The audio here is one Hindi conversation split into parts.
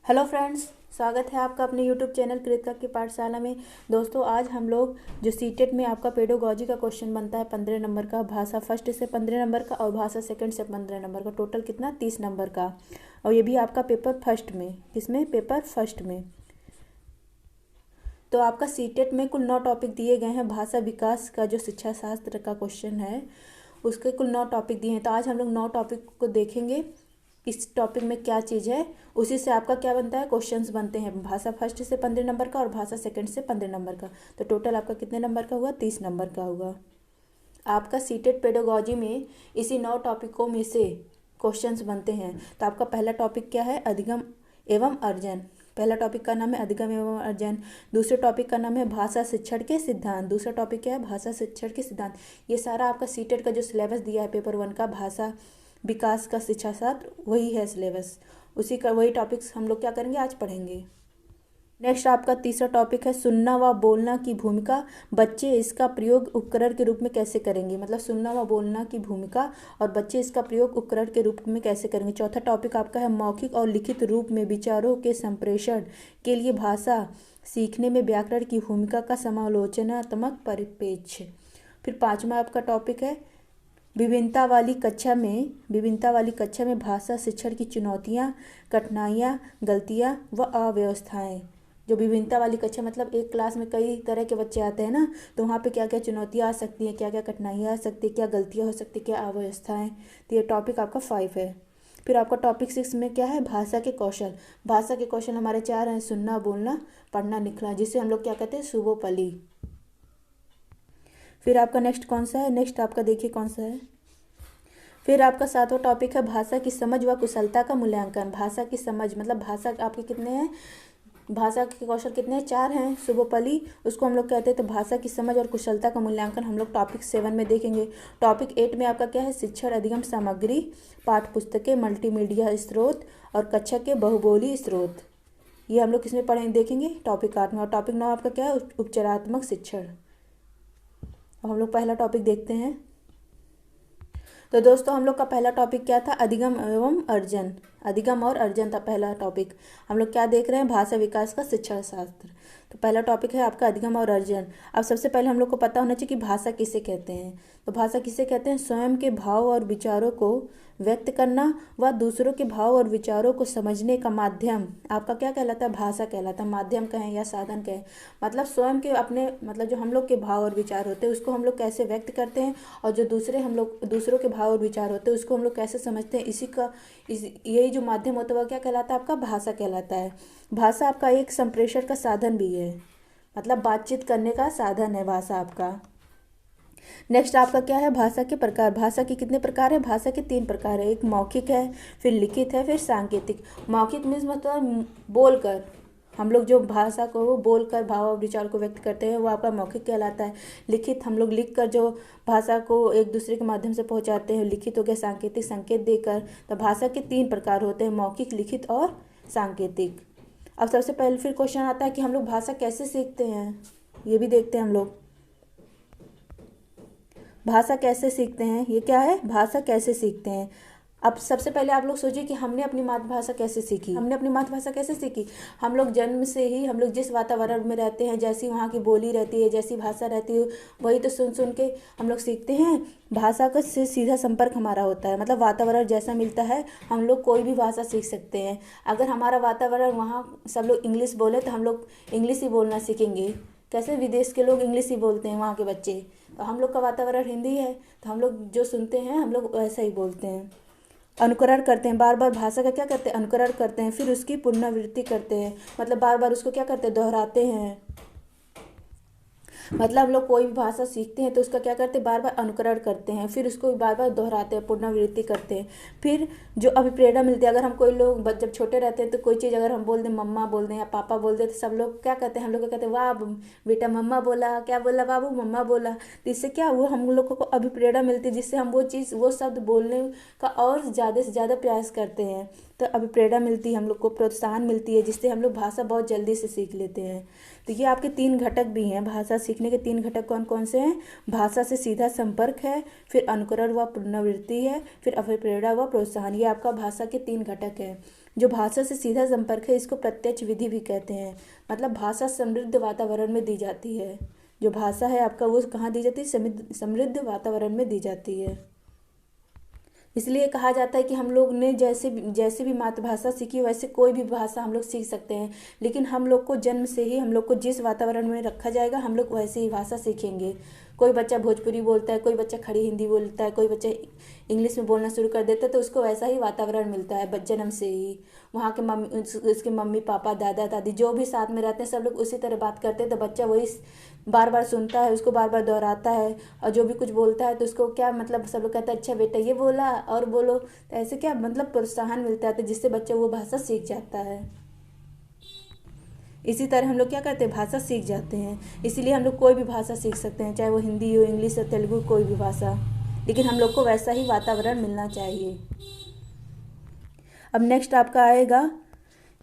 हेलो फ्रेंड्स, स्वागत है आपका अपने यूट्यूब चैनल कृतिका की पाठशाला में। दोस्तों, आज हम लोग जो सीटेट में आपका पेडोगॉजी का क्वेश्चन बनता है 15 नंबर का, भाषा फर्स्ट से 15 नंबर का और भाषा सेकंड से 15 नंबर का, टोटल कितना 30 नंबर का। और ये भी आपका पेपर फर्स्ट में, किसमें? पेपर फर्स्ट में। तो आपका सीटेट में कुल 9 टॉपिक दिए गए हैं। भाषा विकास का जो शिक्षा शास्त्र का क्वेश्चन है उसके कुल 9 टॉपिक दिए हैं। तो आज हम लोग 9 टॉपिक को देखेंगे, इस टॉपिक में क्या चीज़ है, उसी से आपका क्या बनता है, क्वेश्चंस बनते हैं। भाषा फर्स्ट से 15 नंबर का और भाषा सेकंड से 15 नंबर का। तो टोटल आपका कितने नंबर का हुआ? 30 नंबर का हुआ। आपका सीटेट पेडोगॉजी में इसी 9 टॉपिकों में से क्वेश्चंस बनते हैं। तो आपका पहला टॉपिक क्या है? अधिगम एवं अर्जन। पहला टॉपिक का नाम है अधिगम एवं अर्जन। दूसरे टॉपिक का नाम है भाषा शिक्षण के सिद्धांत। दूसरा टॉपिक क्या है? भाषा शिक्षण के सिद्धांत। ये सारा आपका सीटेट का जो सिलेबस दिया है पेपर 1 का, भाषा विकास का शिक्षा शास्त्र, वही है सिलेबस। उसी का वही टॉपिक्स हम लोग क्या करेंगे, आज पढ़ेंगे। नेक्स्ट आपका तीसरा टॉपिक है सुनना व बोलना की भूमिका। बच्चे इसका प्रयोग उपकरण के रूप में कैसे करेंगे? मतलब सुनना व बोलना की भूमिका और बच्चे इसका प्रयोग उपकरण के रूप में कैसे करेंगे। चौथा टॉपिक आपका है मौखिक और लिखित रूप में विचारों के संप्रेषण के लिए भाषा सीखने में व्याकरण की भूमिका का समालोचनात्मक परिप्रेक्ष्य। फिर पाँचवा आपका टॉपिक है विभिन्नता वाली कक्षा में भाषा शिक्षण की चुनौतियाँ, कठिनाइयाँ, गलतियाँ व अव्यवस्थाएं। जो विभिन्नता वाली कक्षा मतलब एक क्लास में कई तरह के बच्चे आते हैं ना, तो वहाँ पे क्या क्या चुनौतियाँ आ सकती हैं, क्या क्या कठिनाइयाँ आ सकती है, क्या गलतियाँ हो सकती है, क्या अव्यवस्थाएं। तो ये टॉपिक आपका 5 है। फिर आपका टॉपिक 6 में क्या है? भाषा के कौशल। भाषा के कौशल हमारे 4 हैं: सुनना, बोलना, पढ़ना, लिखना, जिसे हम लोग क्या कहते हैं, सुबोपली। फिर आपका नेक्स्ट कौन सा है? नेक्स्ट आपका देखिए कौन सा है। फिर आपका 7वां टॉपिक है भाषा की समझ व कुशलता का मूल्यांकन। भाषा की समझ मतलब भाषा आपके कितने हैं, भाषा के कौशल कितने हैं? 4 हैं, सुबोपली, उसको हम लोग कहते हैं। तो भाषा की समझ और कुशलता का मूल्यांकन हम लोग टॉपिक 7 में देखेंगे। टॉपिक 8 में आपका क्या है? शिक्षण अधिगम सामग्री, पाठ्य पुस्तकें, मल्टीमीडिया स्रोत और कक्षा के बहुबोली स्रोत। ये हम लोग किसमें पढ़ेंगे, देखेंगे? टॉपिक 8 में। और टॉपिक 9 आपका क्या है? उपचारात्मक शिक्षण। अब हम लोग पहला टॉपिक देखते हैं। तो दोस्तों, हम लोग का पहला टॉपिक क्या था? अधिगम एवं अर्जन। अधिगम और अर्जन था पहला टॉपिक। हम लोग क्या देख रहे हैं? भाषा विकास का शिक्षा शास्त्र। तो पहला टॉपिक है आपका अधिगम और अर्जन। अब सबसे पहले हम लोग को पता होना चाहिए कि भाषा किसे कहते हैं। तो भाषा किसे कहते हैं? स्वयं के भाव और विचारों को व्यक्त करना व दूसरों के भाव और विचारों को समझने का माध्यम आपका क्या कहलाता है? भाषा कहलाता है। माध्यम कहें या साधन कहें, मतलब स्वयं के अपने मतलब जो हम लोग के भाव और विचार होते हैं उसको हम लोग कैसे व्यक्त करते हैं, और जो दूसरों के भाव और विचार होते हैं उसको हम लोग कैसे समझते हैं, यही जो माध्यम होता है वह क्या कहलाता है? आपका भाषा कहलाता है। भाषा आपका एक संप्रेषण का साधन भी है, मतलब बातचीत करने का साधन है भाषा आपका। नेक्स्ट आपका क्या है? भाषा के प्रकार। भाषा के कितने प्रकार है? भाषा के 3 प्रकार है। एक मौखिक है, फिर लिखित है, फिर सांकेतिक। मौखिक मीन्स मतलब बोलकर, हम लोग जो भाषा को बोलकर भाव और विचार को व्यक्त करते हैं वो आपका मौखिक कहलाता है। लिखित हम लोग लिख कर जो भाषा को एक दूसरे के माध्यम से पहुंचाते हैं, लिखित हो गया। सांकेतिक संकेत देकर। तो भाषा के 3 प्रकार होते हैं, मौखिक, लिखित और सांकेतिक। अब सबसे पहले फिर क्वेश्चन आता है कि हम लोग भाषा कैसे सीखते हैं, ये भी देखते हैं हम लोग। भाषा कैसे सीखते हैं, ये क्या है? भाषा कैसे सीखते हैं। अब सबसे पहले आप लोग सोचिए कि हमने अपनी मातृभाषा कैसे सीखी। हमने अपनी मातृभाषा कैसे सीखी? हम लोग जन्म से ही हम लोग जिस वातावरण में रहते हैं, जैसी वहाँ की बोली रहती है, जैसी भाषा रहती है, वही तो सुन सुन के हम लोग सीखते हैं। भाषा का से सीधा संपर्क हमारा होता है, मतलब वातावरण जैसा मिलता है हम लोग कोई भी भाषा सीख सकते हैं। अगर हमारा वातावरण वहाँ सब लोग इंग्लिश बोले तो हम लोग इंग्लिश ही बोलना सीखेंगे। कैसे? विदेश के लोग इंग्लिश ही बोलते हैं, वहाँ के बच्चे। तो हम लोग का वातावरण हिंदी है, तो हम लोग जो सुनते हैं हम लोग वैसा ही बोलते हैं। अनुकरण करते हैं, बार बार भाषा का क्या करते हैं? अनुकरण करते हैं। फिर उसकी पुनरावृत्ति करते हैं, मतलब बार बार उसको क्या करते हैं? दोहराते हैं। मतलब हम लोग कोई भी भाषा सीखते हैं तो उसका क्या करते हैं? बार बार अनुकरण करते हैं, फिर उसको बार बार दोहराते हैं, पुनरावृत्ति करते हैं। फिर जो अभिप्रेरणा मिलती है, अगर हम कोई लोग जब छोटे रहते हैं तो कोई चीज़ अगर हम बोल दें, मम्मा बोल दें या पापा बोल दें, तो सब लोग क्या कहते हैं? हम लोग क्या कहते हैं? वाह बेटा मम्मा बोला, क्या बोला बाबू? मम्मा बोला। तो इससे क्या वो हम लोग को अभिप्रेरणा मिलती है, जिससे हम वो शब्द बोलने का और ज़्यादा से ज़्यादा प्रयास करते हैं। तो अभिप्रेरणा मिलती है, हम लोग को प्रोत्साहन मिलती है, जिससे हम लोग भाषा बहुत जल्दी से सीख लेते हैं। तो ये आपके 3 घटक भी हैं भाषा सीखने सीखने के 3 घटक कौन कौन से हैं? भाषा से सीधा संपर्क है, फिर अनुकरण व पुनरावृत्ति है, फिर अभिप्रेरणा व प्रोत्साहन। ये आपका भाषा के 3 घटक हैं। जो भाषा से सीधा संपर्क है इसको प्रत्यक्ष विधि भी कहते हैं। मतलब भाषा समृद्ध वातावरण में दी जाती है। जो भाषा है आपका वो कहाँ दी जाती है? समृद्ध वातावरण में दी जाती है। इसलिए कहा जाता है कि हम लोग ने जैसे भी मातृभाषा सीखी वैसे कोई भी भाषा हम लोग सीख सकते हैं, लेकिन हम लोग को जन्म से ही हम लोग को जिस वातावरण में रखा जाएगा हम लोग वैसे ही भाषा सीखेंगे। कोई बच्चा भोजपुरी बोलता है, कोई बच्चा खड़ी हिंदी बोलता है, कोई बच्चा इंग्लिश में बोलना शुरू कर देता है, तो उसको वैसा ही वातावरण मिलता है जन्म से ही। वहाँ के उसके मम्मी पापा दादा दादी जो भी साथ में रहते हैं सब लोग उसी तरह बात करते हैं, तो बच्चा वही बार बार सुनता है, उसको बार बार दोहराता है, और जो भी कुछ बोलता है तो उसको क्या मतलब सब लोग कहते हैं अच्छा बेटा ये बोला और बोलो, तो ऐसे क्या मतलब प्रोत्साहन मिलता है, तो जिससे बच्चा वो भाषा सीख जाता है। इसी तरह हम लोग क्या करते हैं? भाषा सीख जाते हैं। इसीलिए हम लोग कोई भी भाषा सीख सकते हैं, चाहे वो हिंदी हो, इंग्लिश हो, तेलुगु, कोई भी भाषा, लेकिन हम लोग को वैसा ही वातावरण मिलना चाहिए। अब नेक्स्ट आपका आएगा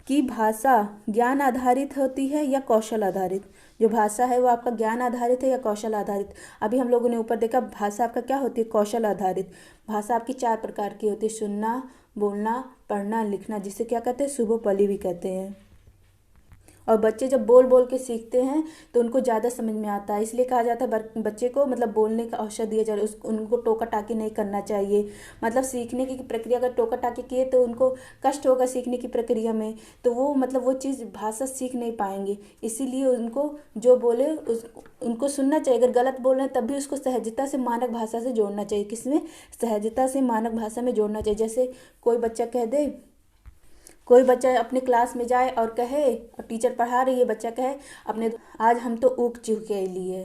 कि भाषा ज्ञान आधारित होती है या कौशल आधारित। जो भाषा है वो आपका ज्ञान आधारित है या कौशल आधारित। अभी हम लोगों ने ऊपर देखा भाषा आपका क्या होती है? कौशल आधारित। भाषा आपकी 4 प्रकार की होती है, सुनना, बोलना, पढ़ना, लिखना, जिसे क्या कहते हैं? सुबोपली भी कहते हैं। और बच्चे जब बोल बोल के सीखते हैं तो उनको ज़्यादा समझ में आता है, इसलिए कहा जाता है बच्चे को मतलब बोलने का अवसर दिया जाए, उनको टोका टाकी नहीं करना चाहिए। मतलब सीखने की प्रक्रिया अगर टोका टाकी किए तो उनको कष्ट होगा सीखने की प्रक्रिया में, तो वो मतलब वो चीज़ भाषा सीख नहीं पाएंगे। इसीलिए उनको जो बोले उनको सुनना चाहिए। अगर गलत बोल रहे हैं तब भी उसको सहजता से मानक भाषा से जोड़ना चाहिए। किसमें? सहजता से मानक भाषा में जोड़ना चाहिए। जैसे कोई बच्चा अपने क्लास में जाए और कहे, और टीचर पढ़ा रही है, बच्चा कहे अपने आज हम तो ऊख चुके लिए,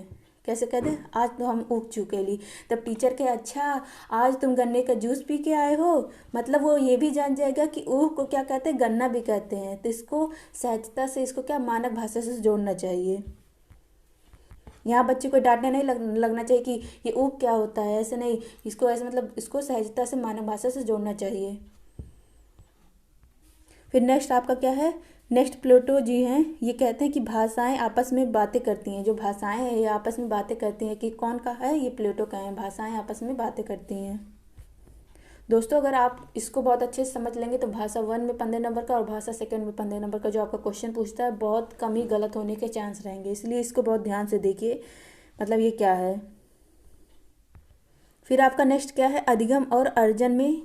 कैसे कह दे? आज तो हम ऊख चुके ली। तब टीचर कहे अच्छा आज तुम गन्ने का जूस पी के आए हो, मतलब वो ये भी जान जाएगा कि ऊख को क्या कहते हैं? गन्ना भी कहते हैं। तो इसको सहजता से इसको क्या मानक भाषा से जोड़ना चाहिए। यहाँ बच्चे को डांटने नहीं लगना चाहिए कि ये ऊख क्या होता है, ऐसे नहीं, इसको ऐसे मतलब इसको सहजता से मानक भाषा से जोड़ना चाहिए। फिर नेक्स्ट आपका क्या है? नेक्स्ट प्लेटो जी हैं, ये कहते हैं कि भाषाएं आपस में बातें करती हैं। जो भाषाएं हैं ये आपस में बातें करती हैं। कि कौन का है? ये प्लेटो का है, भाषाएं आपस में बातें करती हैं। दोस्तों अगर आप इसको बहुत अच्छे से समझ लेंगे तो भाषा 1 में 15 नंबर का और भाषा 2 में 15 नंबर का जो आपका क्वेश्चन पूछता है बहुत कम ही गलत होने के चांस रहेंगे, इसलिए इसको बहुत ध्यान से देखिए मतलब ये क्या है। फिर आपका नेक्स्ट क्या है? अधिगम और अर्जन में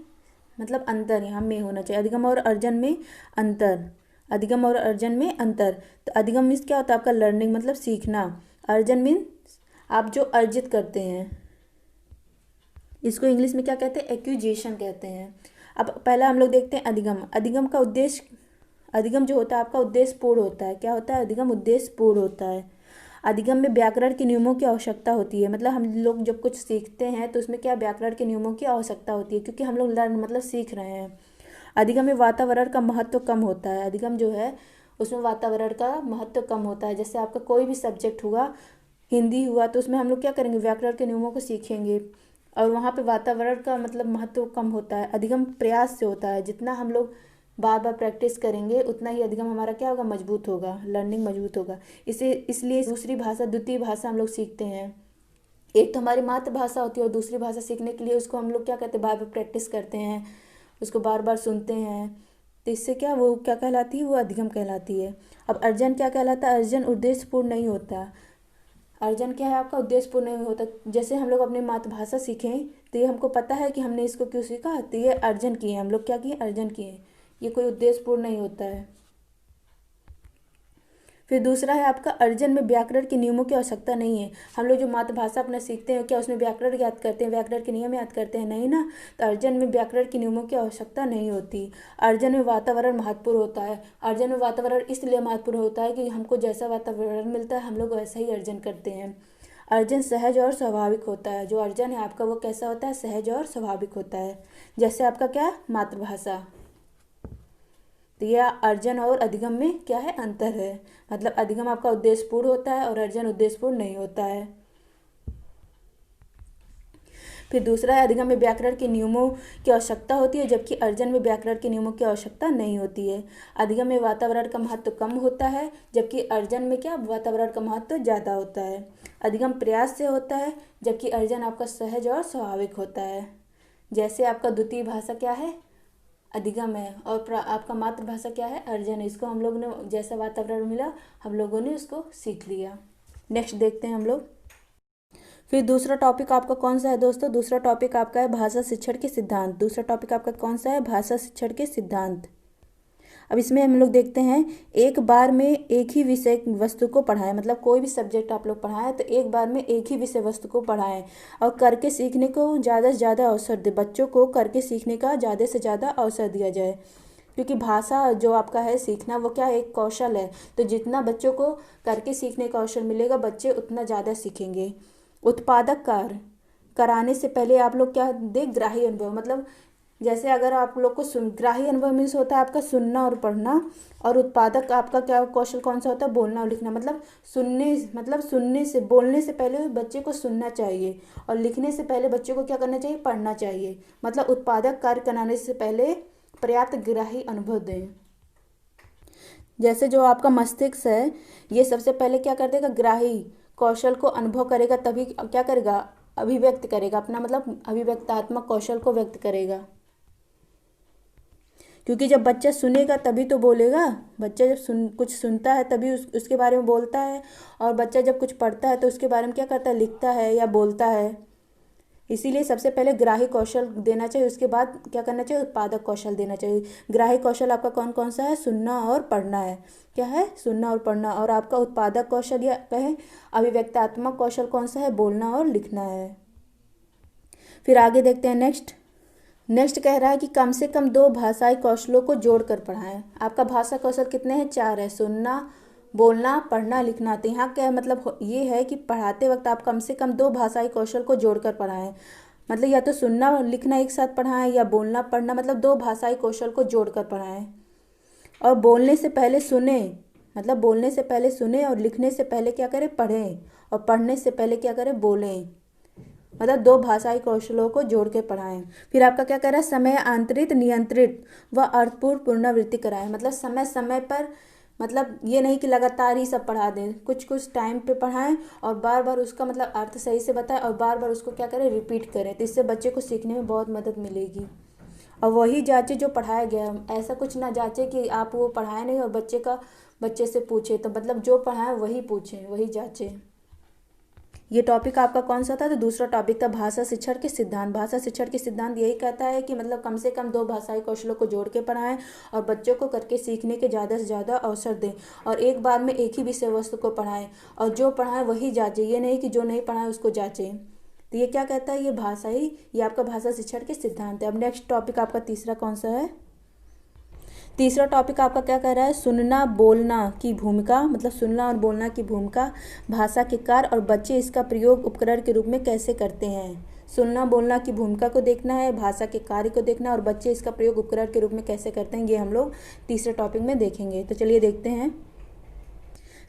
मतलब अंतर, यहाँ में होना चाहिए। अधिगम और अर्जन में अंतर। अधिगम और अर्जन में अंतर। तो अधिगम मीन्स क्या होता है? आपका लर्निंग मतलब सीखना। अर्जन मीन्स आप जो अर्जित करते हैं, इसको इंग्लिश में क्या कहते हैं? एक्विजिशन कहते हैं। अब पहला हम लोग देखते हैं अधिगम। अधिगम का उद्देश्य, अधिगम जो होता है आपका उद्देश्यपूर्ण होता है। क्या होता है? अधिगम उद्देश्यपूर्ण होता है। अधिगम में व्याकरण के नियमों की आवश्यकता होती है। मतलब हम लोग जब कुछ सीखते हैं तो उसमें क्या व्याकरण के नियमों की आवश्यकता होती है, क्योंकि हम लोग लर्न मतलब सीख रहे हैं। अधिगम में वातावरण का महत्व कम होता है। अधिगम जो है उसमें वातावरण का महत्व कम होता है। जैसे आपका कोई भी सब्जेक्ट हुआ, हिंदी हुआ, तो उसमें हम लोग क्या करेंगे? व्याकरण के नियमों को सीखेंगे, और वहाँ पे वातावरण का मतलब महत्व कम होता है। अधिगम प्रयास से होता है। जितना हम लोग बार बार प्रैक्टिस करेंगे उतना ही अधिगम हमारा क्या होगा? मजबूत होगा, लर्निंग मजबूत होगा। इसलिए दूसरी भाषा, द्वितीय भाषा हम लोग सीखते हैं। एक तो हमारी मातृभाषा होती है और दूसरी भाषा सीखने के लिए उसको हम लोग क्या कहते हैं? बार बार प्रैक्टिस करते हैं, उसको बार बार सुनते हैं, तो इससे क्या वो क्या कहलाती है? वो अधिगम कहलाती है। अब अर्जन क्या कहलाता है? अर्जन उद्देश्यपूर्ण नहीं होता। अर्जन क्या है आपका? उद्देश्यपूर्ण नहीं होता। जैसे हम लोग अपनी मातृभाषा सीखें तो ये हमको पता है कि हमने इसको क्यों सीखा, तो ये अर्जन किए, हम लोग क्या किए? अर्जन किए। ये कोई उद्देश्यपूर्ण नहीं होता है। फिर दूसरा है आपका अर्जन में व्याकरण के नियमों की आवश्यकता नहीं है। हम लोग जो मातृभाषा अपना सीखते हैं क्या उसमें व्याकरण याद करते हैं? व्याकरण के नियम याद करते हैं? नहीं ना। तो अर्जन में व्याकरण के नियमों की आवश्यकता नहीं होती। अर्जन में वातावरण महत्वपूर्ण होता है। अर्जन में वातावरण इसलिए महत्वपूर्ण होता है कि हमको जैसा वातावरण मिलता है हम लोग वैसा ही अर्जन करते हैं। अर्जन सहज और स्वाभाविक होता है। जो अर्जन है आपका वो कैसा होता है? सहज और स्वाभाविक होता है। जैसे आपका क्या? मातृभाषा। तो यह अर्जन और अधिगम में क्या है? अंतर है। मतलब अधिगम आपका उद्देश्यपूर्ण होता है और अर्जन उद्देश्यपूर्ण नहीं होता है। फिर दूसरा है अधिगम में व्याकरण के नियमों की आवश्यकता होती है, जबकि अर्जन में व्याकरण के नियमों की आवश्यकता नहीं होती है। अधिगम में वातावरण का महत्व कम होता है, जबकि अर्जन में क्या वातावरण का महत्व ज़्यादा होता है। अधिगम प्रयास से होता है, जबकि अर्जन आपका सहज और स्वाभाविक होता है। जैसे आपका द्वितीय भाषा क्या है, अधिगम है, और आपका मातृभाषा क्या है, अर्जन है। इसको हम लोग ने जैसा वातावरण मिला हम लोगों ने उसको सीख लिया। नेक्स्ट देखते हैं हम लोग। फिर दूसरा टॉपिक आपका कौन सा है दोस्तों? दूसरा टॉपिक आपका है भाषा शिक्षण के सिद्धांत। दूसरा टॉपिक आपका कौन सा है? भाषा शिक्षण के सिद्धांत। अब इसमें हम लोग देखते हैं, एक बार में एक ही विषय वस्तु को पढ़ाएं, मतलब कोई भी सब्जेक्ट आप लोग पढ़ाएं तो एक बार में एक ही विषय वस्तु को पढ़ाएं और करके सीखने को ज़्यादा से ज़्यादा अवसर दें। बच्चों को करके सीखने का ज़्यादा से ज़्यादा अवसर दिया जाए, क्योंकि भाषा जो आपका है सीखना वो क्या एक कौशल है, तो जितना बच्चों को करके सीखने का अवसर मिलेगा बच्चे उतना ज़्यादा सीखेंगे। उत्पादक कार्य कराने से पहले आप लोग क्या दें, ग्राही अनुभव, मतलब जैसे अगर आप लोग को ग्राही अनुभव मीन्स होता है आपका सुनना और पढ़ना, और उत्पादक आपका क्या कौशल कौन सा होता है, बोलना और लिखना। मतलब सुनने से बोलने से पहले बच्चे को सुनना चाहिए और लिखने से पहले बच्चे को क्या करना चाहिए, पढ़ना चाहिए। मतलब उत्पादक कार्य कराने से पहले पर्याप्त ग्राही अनुभव दें। जैसे जो आपका मस्तिष्क है ये सबसे पहले क्या कर देगा, ग्राही कौशल को अनुभव करेगा, तभी क्या करेगा, अभिव्यक्त करेगा अपना, मतलब अभिव्यक्तात्मक कौशल को व्यक्त करेगा। क्योंकि जब बच्चा सुनेगा तभी तो बोलेगा। बच्चा जब कुछ सुनता है तभी उसके बारे में बोलता है, और बच्चा जब कुछ पढ़ता है तो उसके बारे में क्या करता है, लिखता है या बोलता है। इसीलिए सबसे पहले ग्राही कौशल देना चाहिए, उसके बाद क्या करना चाहिए, उत्पादक कौशल देना चाहिए। ग्राही कौशल आपका कौन कौन सा है, सुनना और पढ़ना है। क्या है, सुनना और पढ़ना। और आपका उत्पादक कौशल या कहें अभिव्यक्तात्मक कौशल कौन सा है, बोलना और लिखना है। फिर आगे देखते हैं नेक्स्ट कह रहा है कि कम से कम 2 भाषाई कौशलों को जोड़कर पढ़ाएं। आपका भाषा कौशल कितने हैं, 4 है, सुनना, बोलना, पढ़ना, लिखना। तो यहाँ क्या मतलब ये है कि पढ़ाते वक्त आप कम से कम 2 भाषाई कौशल को जोड़कर पढ़ाएं। मतलब या तो सुनना और लिखना एक साथ पढ़ाएं या बोलना पढ़ना, मतलब 2 भाषाई कौशल को जोड़कर पढ़ाएं। और बोलने से पहले सुने, मतलब बोलने से पहले सुने, और लिखने से पहले क्या करें, पढ़ें, और पढ़ने से पहले क्या करें, बोलें। मतलब 2 भाषाई कौशलों को जोड़ के पढ़ाएं। फिर आपका क्या कर रहा है, समय आंतरित, नियंत्रित व अर्थपूर्ण पुनरावृत्ति कराएं। मतलब समय समय पर, मतलब ये नहीं कि लगातार ही सब पढ़ा दें, कुछ कुछ टाइम पे पढ़ाएं और बार बार उसका मतलब अर्थ सही से बताएं और बार बार उसको क्या करें, रिपीट करें। तो इससे बच्चे को सीखने में बहुत मदद मिलेगी। और वही जांचे जो पढ़ाया गया, ऐसा कुछ ना जांचे कि आप वो पढ़ाए नहीं और बच्चे से पूछे, तो मतलब जो पढ़ाए वही पूछें, वही जांचे। ये टॉपिक आपका कौन सा था, तो दूसरा टॉपिक था भाषा शिक्षण के सिद्धांत। भाषा शिक्षण के सिद्धांत यही कहता है कि मतलब कम से कम 2 भाषाई कौशलों को जोड़ के पढ़ाएं और बच्चों को करके सीखने के ज़्यादा से ज़्यादा अवसर दें, और एक बार में एक ही विषय वस्तु को पढ़ाएं, और जो पढ़ाएं वही जांचें, ये नहीं कि जो नहीं पढ़ाएं उसको जांचें। तो ये क्या कहता है, ये आपका भाषा शिक्षण के सिद्धांत है। अब नेक्स्ट टॉपिक आपका तीसरा कौन सा है? तीसरा टॉपिक आपका क्या कह रहा है, सुनना बोलना की भूमिका, मतलब सुनना और बोलना की भूमिका, भाषा के कार्य और बच्चे इसका प्रयोग उपकरण के रूप में कैसे करते हैं। सुनना बोलना की भूमिका को देखना है, भाषा के कार्य को देखना, और बच्चे इसका प्रयोग उपकरण के रूप में कैसे करते हैं, ये हम लोग तीसरे टॉपिक में देखेंगे। तो चलिए देखते हैं।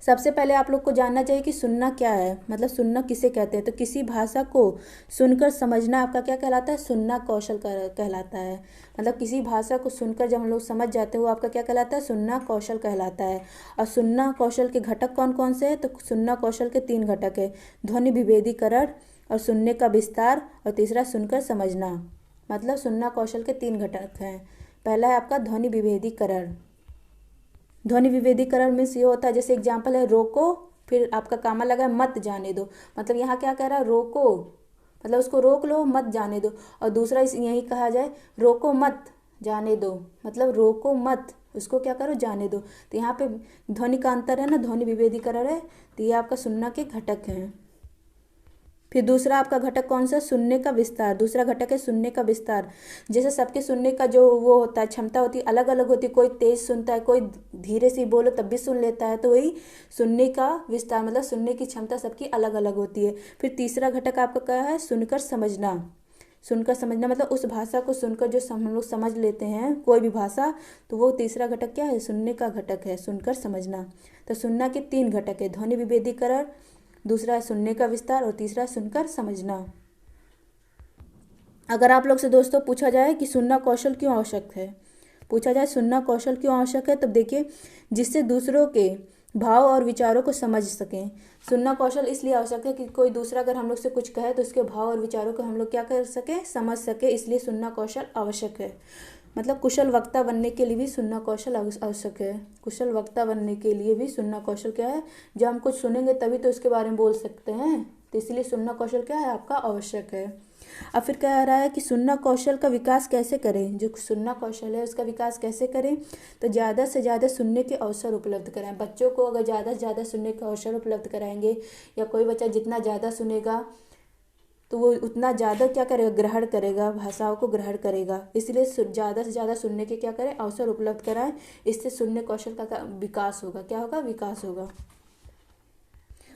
सबसे पहले आप लोग को जानना चाहिए कि सुनना क्या है, मतलब सुनना किसे कहते हैं। तो किसी भाषा को सुनकर समझना आपका क्या कहलाता है, सुनना कौशल कहलाता है। मतलब किसी भाषा को सुनकर जब हम लोग समझ जाते हैं वो आपका क्या कहलाता है, सुनना कौशल कहलाता है। और सुनना कौशल के घटक कौन कौन से हैं, तो सुनना कौशल के 3 घटक है, ध्वनि विभेदीकरण और सुनने का विस्तार, और तीसरा सुनकर समझना। मतलब सुनना कौशल के 3 घटक हैं। पहला है आपका ध्वनि विभेदीकरण। ध्वनि विभेदीकरण मीन्स ये होता है, जैसे एग्जाम्पल है रोको, फिर आपका कामा लगा है मत जाने दो। मतलब यहाँ क्या कह रहा है, रोको मतलब उसको रोक लो, मत जाने दो। और दूसरा यही कहा जाए, रोको मत जाने दो, मतलब रोको मत, उसको क्या करो, जाने दो। तो यहाँ पे ध्वनि का अंतर है ना, ध्वनि विभेदीकरण है। तो ये आपका सुनना के घटक हैं। फिर दूसरा आपका घटक कौन सा, सुनने का विस्तार। दूसरा घटक है सुनने का विस्तार। जैसे सबके सुनने का जो वो होता है क्षमता होती है अलग अलग होती है, कोई तेज सुनता है, कोई धीरे से बोलो तब भी सुन लेता है। तो वही सुनने का विस्तार, मतलब सुनने की क्षमता सबकी अलग अलग होती है। फिर तीसरा घटक आपका क्या है, सुनकर समझना। सुनकर समझना मतलब उस भाषा को सुनकर जो हम लोग समझ लेते हैं कोई भी भाषा, तो वो तीसरा घटक क्या है, सुनने का घटक है, सुनकर समझना। तो सुनना के 3 घटक है, ध्वनि विभेदीकरण, दूसरा है सुनने का विस्तार, और तीसरा सुनकर समझना। अगर आप लोग से दोस्तों पूछा जाए कि सुनना कौशल क्यों आवश्यक है, पूछा जाए सुनना कौशल क्यों आवश्यक है, तब देखिए जिससे दूसरों के भाव और विचारों को समझ सकें। सुनना कौशल इसलिए आवश्यक है कि कोई दूसरा अगर हम लोग से कुछ कहे तो उसके भाव और विचारों को हम लोग क्या कर सकें, समझ सके, इसलिए सुनना कौशल आवश्यक है। मतलब कुशल वक्ता बनने के लिए भी सुनना कौशल आवश्यक है। कुशल वक्ता बनने के लिए भी सुनना कौशल क्या है, जब हम कुछ सुनेंगे तभी तो उसके बारे में बोल सकते हैं, तो इसलिए सुनना कौशल क्या है, आपका आवश्यक है। अब फिर कह रहा है कि सुनना कौशल का विकास कैसे करें, जो सुनना कौशल है उसका विकास कैसे करें, तो ज़्यादा से ज़्यादा सुनने के अवसर उपलब्ध कराएं। बच्चों को अगर ज़्यादा से ज़्यादा सुनने के अवसर उपलब्ध कराएंगे, या कोई बच्चा जितना ज़्यादा सुनेगा तो वो उतना ज़्यादा क्या करेगा, ग्रहण करेगा, भाषाओं को ग्रहण करेगा। इसलिए ज़्यादा से ज़्यादा सुनने के क्या करें, अवसर उपलब्ध कराएं। इससे सुनने कौशल का विकास होगा। क्या होगा, विकास होगा।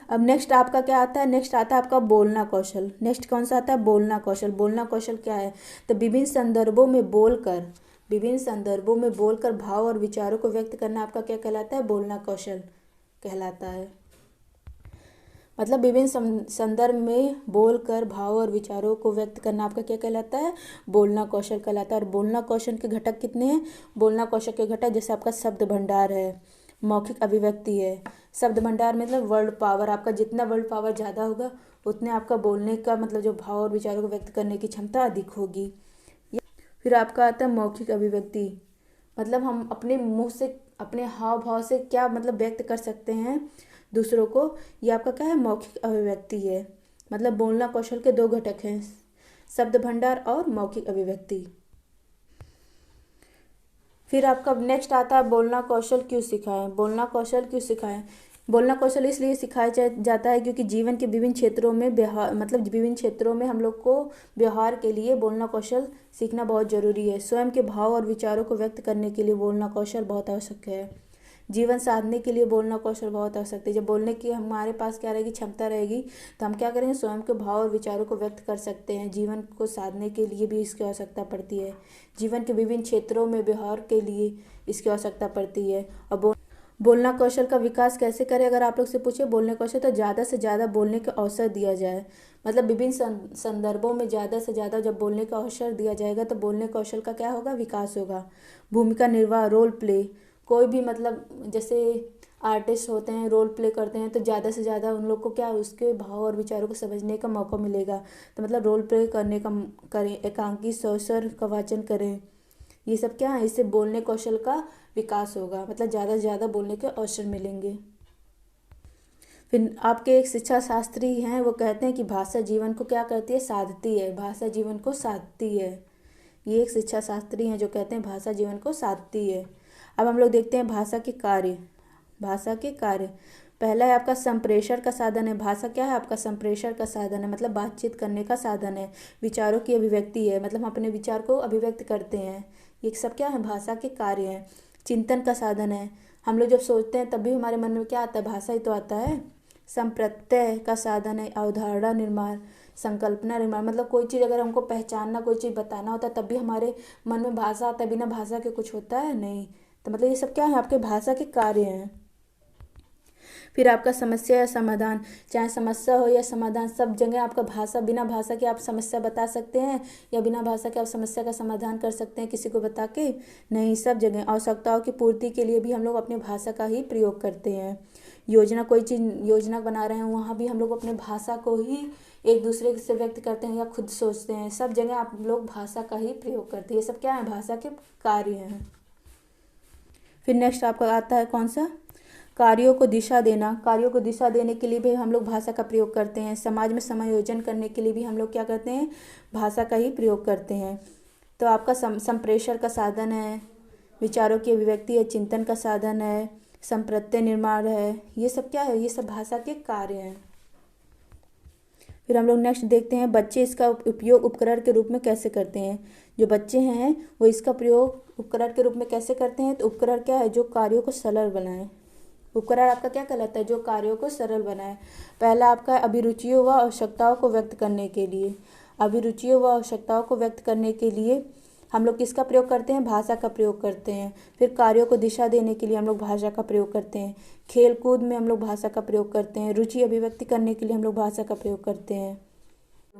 अब नेक्स्ट आपका क्या आता है, नेक्स्ट आता है आपका बोलना कौशल। नेक्स्ट कौन सा आता है, बोलना कौशल। बोलना कौशल क्या है, तो विभिन्न संदर्भों में बोलकर भाव और विचारों को व्यक्त करना आपका क्या कहलाता है, बोलना कौशल कहलाता है। मतलब विभिन्न संदर्भ में बोलकर भाव और विचारों को व्यक्त करना आपका क्या कहलाता है, बोलना कौशल कहलाता है। और बोलना कौशल के घटक कितने हैं, बोलना कौशल के घटक जैसे आपका शब्द भंडार है, मौखिक अभिव्यक्ति है। शब्द भंडार मतलब वर्ड पावर, आपका जितना वर्ड पावर ज़्यादा होगा उतने आपका बोलने का मतलब जो भाव और विचारों को व्यक्त करने की क्षमता अधिक होगी। फिर आपका आता है मौखिक अभिव्यक्ति, मतलब हम अपने मुंह से, अपने हाव भाव से क्या मतलब व्यक्त कर सकते हैं दूसरों को, ये आपका क्या है, मौखिक अभिव्यक्ति है। मतलब बोलना कौशल के दो घटक हैं, शब्द भंडार और मौखिक अभिव्यक्ति। फिर आपका नेक्स्ट आता है बोलना कौशल क्यों सिखाएं। बोलना कौशल क्यों सिखाएं, बोलना कौशल इसलिए सिखाया जाता है क्योंकि जीवन के विभिन्न क्षेत्रों में व्यवहार, मतलब विभिन्न क्षेत्रों में हम लोग को व्यवहार के लिए बोलना कौशल सीखना बहुत ज़रूरी है। स्वयं के भाव और विचारों को व्यक्त करने के लिए बोलना कौशल बहुत आवश्यक है। जीवन साधने के लिए बोलना कौशल बहुत आवश्यक है। जब बोलने की हमारे पास क्या रहेगी, क्षमता रहेगी, तो हम क्या करेंगे, स्वयं के भाव और विचारों को व्यक्त कर सकते हैं। जीवन को साधने के लिए भी इसकी आवश्यकता पड़ती है। जीवन के विभिन्न क्षेत्रों में व्यवहार के लिए इसकी आवश्यकता पड़ती है। और बोलना कौशल का विकास कैसे करें, अगर आप लोग से पूछे बोलने कौशल, तो ज़्यादा से ज़्यादा बोलने का अवसर दिया जाए। मतलब विभिन्न संदर्भों में ज़्यादा से ज़्यादा जब बोलने का अवसर दिया जाएगा तो बोलने कौशल का क्या होगा, विकास होगा। भूमिका निर्वाह, रोल प्ले, कोई भी मतलब जैसे आर्टिस्ट होते हैं, रोल प्ले करते हैं, तो ज़्यादा से ज़्यादा उन लोग को क्या, उसके भाव और विचारों को समझने का मौका मिलेगा। तो मतलब रोल प्ले करने का करें, एकांकी स्वस्वर का वाचन करें, ये सब क्या है, इससे बोलने कौशल का विकास होगा। मतलब ज़्यादा से ज़्यादा बोलने के अवसर मिलेंगे। फिर आपके एक शिक्षा शास्त्री हैं, वो कहते हैं कि भाषा जीवन को क्या करती है, साधती है। भाषा जीवन को साधती है। ये एक शिक्षा शास्त्री हैं जो कहते हैं भाषा जीवन को साधती है। अब हम लोग देखते हैं भाषा के कार्य। भाषा के कार्य, पहला है आपका संप्रेषण का साधन है। भाषा क्या है, आपका संप्रेषण का साधन है, मतलब बातचीत करने का साधन है। विचारों की अभिव्यक्ति है, मतलब हम अपने विचार को अभिव्यक्त करते हैं। ये सब क्या है, भाषा के कार्य हैं। चिंतन का साधन है, हम लोग जब सोचते हैं तब भी हमारे मन में क्या आता है, भाषा ही तो आता है। संप्रत्यय का साधन है, अवधारणा निर्माण, संकल्पना निर्माण, मतलब कोई चीज़ अगर हमको पहचानना, कोई चीज़ बताना होता है तब भी हमारे मन में भाषा आता है, बिना भाषा के कुछ होता है नहीं। तो मतलब ये सब क्या है, आपके भाषा के कार्य हैं। फिर आपका समस्या या समाधान, चाहे समस्या हो या समाधान, सब जगह आपका भाषा, बिना भाषा के आप समस्या बता सकते हैं या बिना भाषा के आप समस्या का समाधान कर सकते हैं किसी को बता के, नहीं। सब जगह आवश्यकताओं की पूर्ति के लिए भी हम लोग अपनी भाषा का ही प्रयोग करते हैं। योजना, कोई चीज़ योजना बना रहे हैं, वहाँ भी हम लोग अपने भाषा को ही एक दूसरे से व्यक्त करते हैं या खुद सोचते हैं। सब जगह आप लोग भाषा का ही प्रयोग करते हैं। ये सब क्या है, भाषा के कार्य हैं। फिर नेक्स्ट आपका आता है कौन सा, कार्यों को दिशा देना। कार्यों को दिशा देने के लिए भी हम लोग भाषा का प्रयोग करते हैं। समाज में समायोजन करने के लिए भी हम लोग क्या करते हैं, भाषा का ही प्रयोग करते हैं। तो आपका संप्रेषण का साधन है, विचारों की अभिव्यक्ति है, चिंतन का साधन है, संप्रत्यय निर्माण है। ये सब क्या है, ये सब भाषा के कार्य हैं। फिर हम लोग नेक्स्ट देखते हैं बच्चे इसका उपयोग उपकरण के रूप में कैसे करते हैं। जो बच्चे हैं वो इसका प्रयोग उपकरण के रूप में कैसे करते हैं, तो उपकरण क्या है, जो कार्यों को सरल बनाए। उपकरण आपका क्या कहलाता है, जो कार्यों को सरल बनाए। पहला आपका अभिरुचियों व आवश्यकताओं को व्यक्त करने के लिए। अभिरुचियों व आवश्यकताओं को व्यक्त करने के लिए हम लोग किसका प्रयोग करते हैं, भाषा का प्रयोग करते हैं। फिर कार्यों को दिशा देने के लिए हम लोग भाषा का प्रयोग करते हैं। खेल कूद में हम लोग भाषा का प्रयोग करते हैं। रुचि अभिव्यक्ति करने के लिए हम लोग भाषा का प्रयोग करते हैं।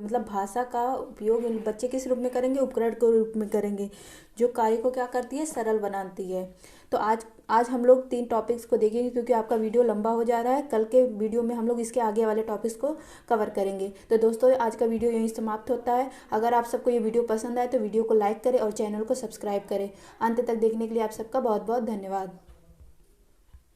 मतलब भाषा का उपयोग बच्चे किस रूप में करेंगे, उपकरण के रूप में करेंगे, जो कार्य को क्या करती है, सरल बनाती है। तो आज हम लोग 3 टॉपिक्स को देखेंगे, क्योंकि आपका वीडियो लंबा हो जा रहा है। कल के वीडियो में हम लोग इसके आगे वाले टॉपिक्स को कवर करेंगे। तो दोस्तों, आज का वीडियो यहीं समाप्त होता है। अगर आप सबको ये वीडियो पसंद आए तो वीडियो को लाइक करें और चैनल को सब्सक्राइब करें। अंत तक देखने के लिए आप सबका बहुत बहुत धन्यवाद।